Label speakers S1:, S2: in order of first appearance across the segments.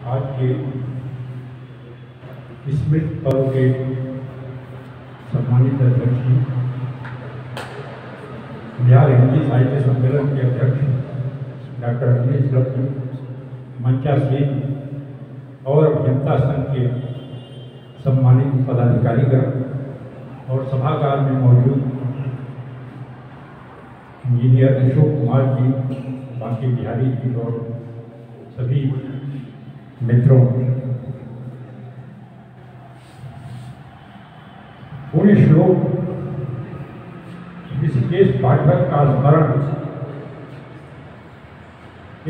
S1: आज के स्मृति पर्व के सम्मानित अध्यक्ष जी, बिहार हिंदी साहित्य सम्मेलन के अध्यक्ष डॉक्टर रमेश दत्त जी, मंचासीन और अभियंता संघ के सम्मानित पदाधिकारीगण और सभागार में मौजूद इंजीनियर अशोक कुमार जी, बाकी बिहारी जी और सभी मित्रों, पूर्ण श्लोक ऋषिकेश पाठक का स्मरण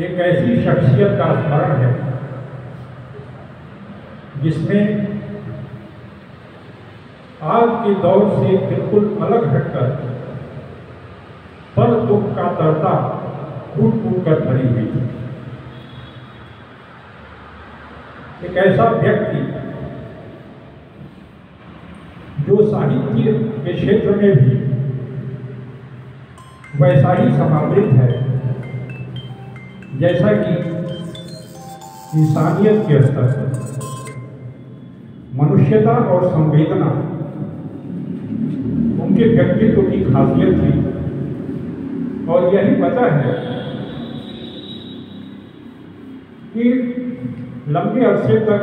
S1: एक ऐसी शख्सियत का स्मरण है जिसमें आज के दौर से बिल्कुल अलग हटकर पर दुख का तरता कूट कूट कर भरी हुई थी। एक ऐसा व्यक्ति जो साहित्य के क्षेत्र में भी वैसा ही समावृत है जैसा कि इंसानियत के स्तर पर मनुष्यता और संवेदना उनके व्यक्तित्व की खासियत थी। और यही वजह है कि लंबे अरसे तक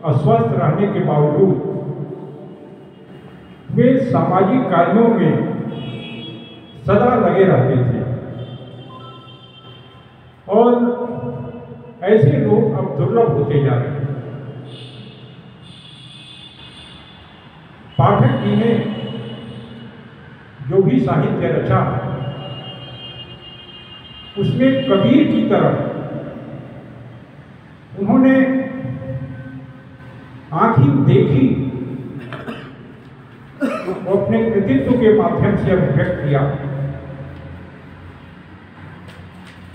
S1: अस्वस्थ रहने के बावजूद वे सामाजिक कार्यों में सदा लगे रहते थे। और ऐसे लोग अब दुर्लभ होते जा रहे हैं। पाठक जी ने जो भी साहित्य रचा उसमें कबीर की तरह उन्होंने आंखी देखी वो अपने कृतित्व के माध्यम से अभिव्यक्त किया।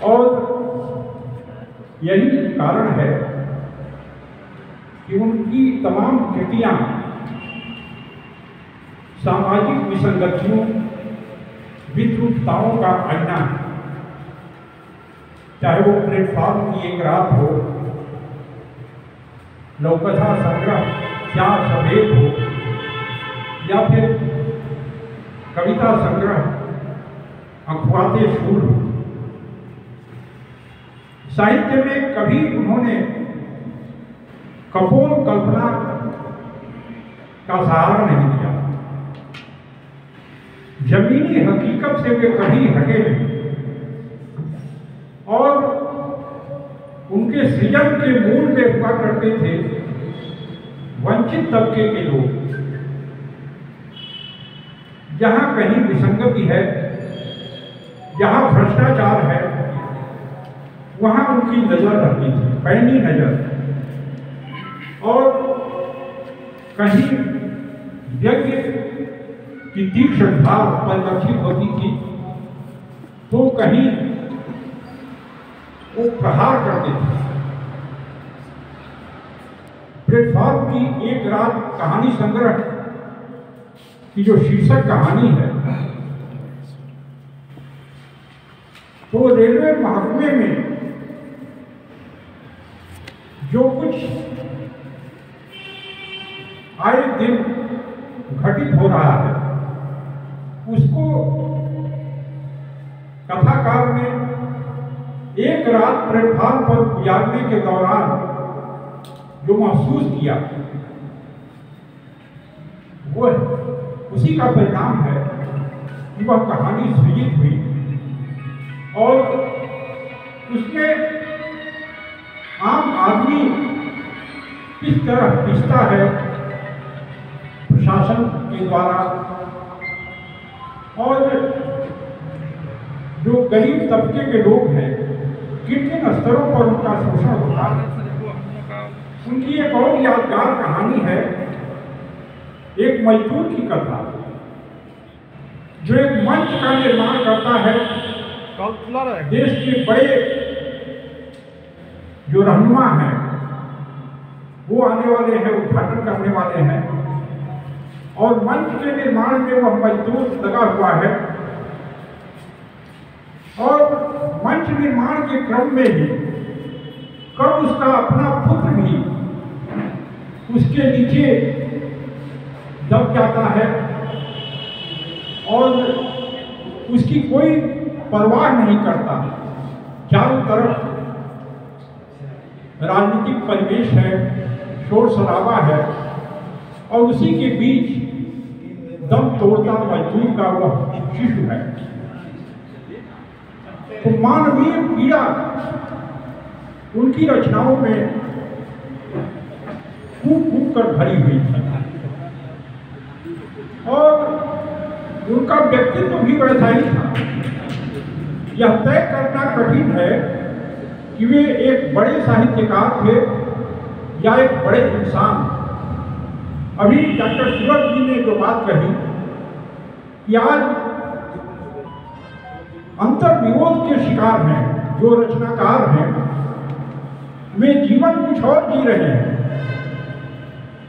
S1: और यही कारण है कि उनकी तमाम कृतियां सामाजिक विसंगतियों, विद्रुपताओं का आईना, चाहे वो प्लेटफॉर्म की एक रात हो, लौकथा संग्रह क्या सवेद हो, या फिर कविता संग्रह अखबाते शूर हो। साहित्य में कभी उन्होंने कपोल कल्पना का सहारा नहीं दिया। जमीनी हकीकत से वे कभी हटे नहीं। और उनके सृजन के मूल में हुआ करते थे वंचित तबके के लोग। जहां कहीं विसंगति है, जहां भ्रष्टाचार है, वहां उनकी नजर रहती थी, पैनी नजर। और कहीं यज्ञ की तीक्ष्ण धार परिलक्षित होती थी तो कहीं वो प्रहार करते थे। प्लेटफॉर्म की एक रात कहानी संग्रह की जो शीर्षक कहानी है, तो रेलवे महकमे में जो कुछ आए दिन घटित हो रहा है उसको कथाकार ने एक रात प्लेटफॉर्म पर गुजारने के दौरान जो महसूस किया वो उसी का परिणाम है कि वह कहानी सृजित हुई। और उसमें आम आदमी किस तरह पिसता है प्रशासन के द्वारा, और जो गरीब तबके के लोग हैं किन किन स्तरों पर उनका शोषण होता है। उनकी एक और यादगार कहानी है, एक मजदूर की कथा, जो एक मंच का निर्माण करता है। देश के बड़े जो रहनुमा हैं वो आने वाले हैं, उद्घाटन करने वाले हैं, और मंच के निर्माण में वह मजदूर लगा हुआ है। और मंच निर्माण के क्रम में ही कब उसका अपना पुत्र भी उसके नीचे दब जाता है और उसकी कोई परवाह नहीं करता। चारों तरफ राजनीतिक परिवेश है, शोर शराबा है, और उसी के बीच दम तोड़ता मजदूर का वह शिशु है। तो मानवीय पीड़ा उनकी रचनाओं में कूप कूप कर भरी हुई थी और उनका व्यक्तित्व भी वैसा ही था। यह तय करना कठिन है कि वे एक बड़े साहित्यकार थे या एक बड़े इंसान। अभी डॉक्टर सूरज जी ने जो बात कही कि आज अंतर्विरोध के शिकार हैं जो रचनाकार हैं, वे जीवन कुछ और जी रहे हैं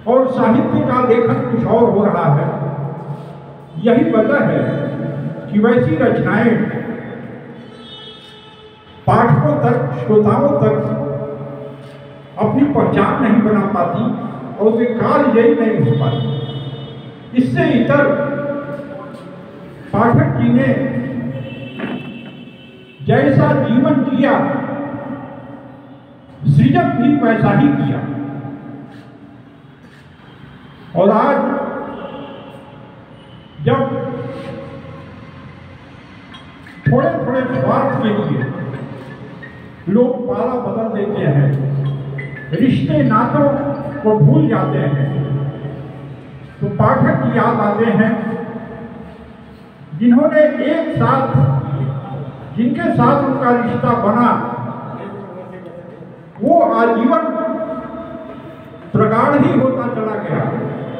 S1: और साहित्य का लेखन कुछ और हो रहा है। यही वजह है कि वैसी रचनाएं पाठकों तक, श्रोताओं तक अपनी पहचान नहीं बना पाती और वे कालजयी नहीं हो पाती। इससे इतर पाठक जी ने जैसा जीवन जिया, सृजन भी वैसा ही किया। और आज जब थोड़े थोड़े स्वार्थ के लिए लोग पाला बदल देते हैं, रिश्ते नातों को भूल जाते हैं, तो पाठक की याद आते हैं जिन्होंने एक साथ, जिनके साथ उनका रिश्ता बना, वो आजीवन प्रगाढ़ ही होता चला गया,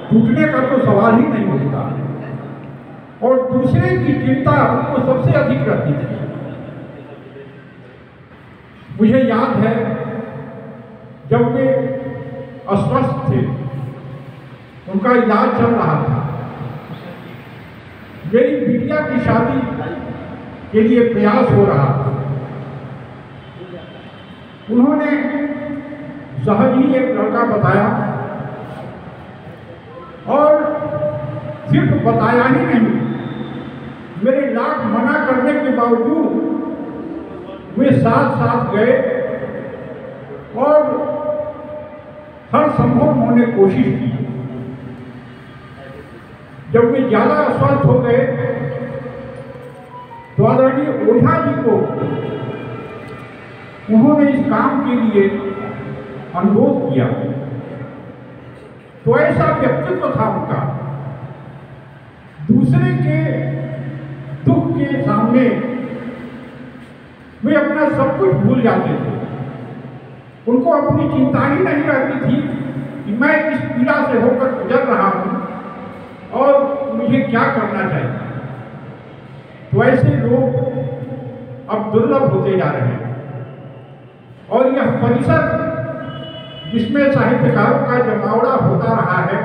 S1: टूटने का तो सवाल ही नहीं उठता। और दूसरे की चिंता उनको सबसे अधिक रहती थी। मुझे याद है जब वे अस्वस्थ थे, उनका इलाज चल रहा था, मेरी बिटिया की शादी के लिए प्रयास हो रहा था। उन्होंने सहज ही एक लड़का बताया और सिर्फ बताया ही नहीं, मेरे लाख मना करने के बावजूद वे साथ साथ गए और हर संभव होने की कोशिश की। जब वे ज्यादा अस्वस्थ हो गए तो आदरणीय ओझा जी को उन्होंने इस काम के लिए अनुरोध किया। तो ऐसा व्यक्तित्व था उनका, दूसरे के दुख के सामने वे अपना सब कुछ भूल जाते थे। उनको अपनी चिंता ही नहीं रहती थी कि मैं इस पीड़ा से होकर गुजर रहा हूं और मुझे क्या करना चाहिए। तो ऐसे लोग अब दुर्लभ होते जा रहे हैं और यह परिसर जिसमें साहित्यकारों का जमावड़ा होता रहा है,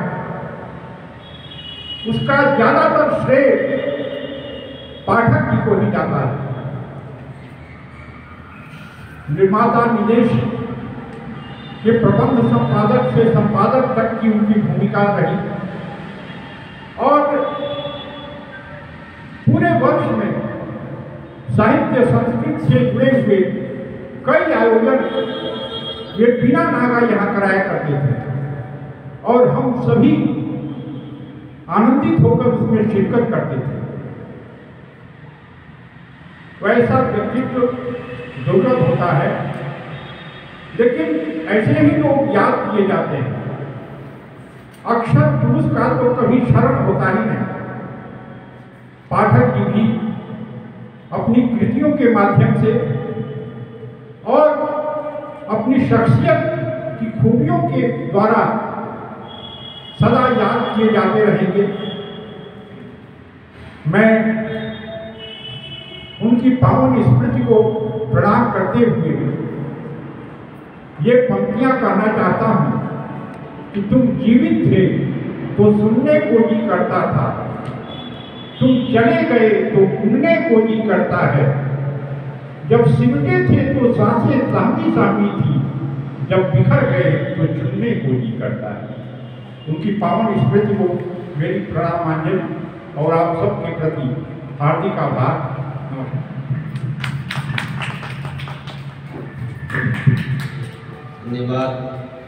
S1: उसका ज्यादातर श्रेय पाठक जी को ही जाता है। निर्माता, निदेशक के प्रबंध संपादक से संपादक तक की उनकी भूमिका रही और पूरे वर्ष में साहित्य संस्कृति से जुड़े हुए कई आयोजन वे बिना नागा यहाँ कराया करते थे और हम सभी आनंदित होकर उसमें शिरकत करते थे। वैसा व्यक्तित्व जरूरत होता है, लेकिन ऐसे ही लोग याद किए जाते हैं। अक्षर पुरुष का तो कभी शरण होता ही नहीं। पाठक जी भी अपनी कृतियों के माध्यम से और अपनी शख्सियत की खूबियों के द्वारा सदा याद किए जाते रहेंगे। मैं उनकी पावन स्मृति को प्रणाम करते हुए ये पंक्तियां कहना चाहता हूं कि तुम जीवित थे तो सुनने को जी करता था, तुम चले गए तो घूमने को जी करता है। जब सिमटे थे तो सांसें सामी सामी थी, जब बिखर गए तो चुनने को जी करता है। उनकी पावन स्मृति को मेरी प्रणामांजलि और आप सबके प्रति हार्दिक आभार।
S2: धन्यवाद।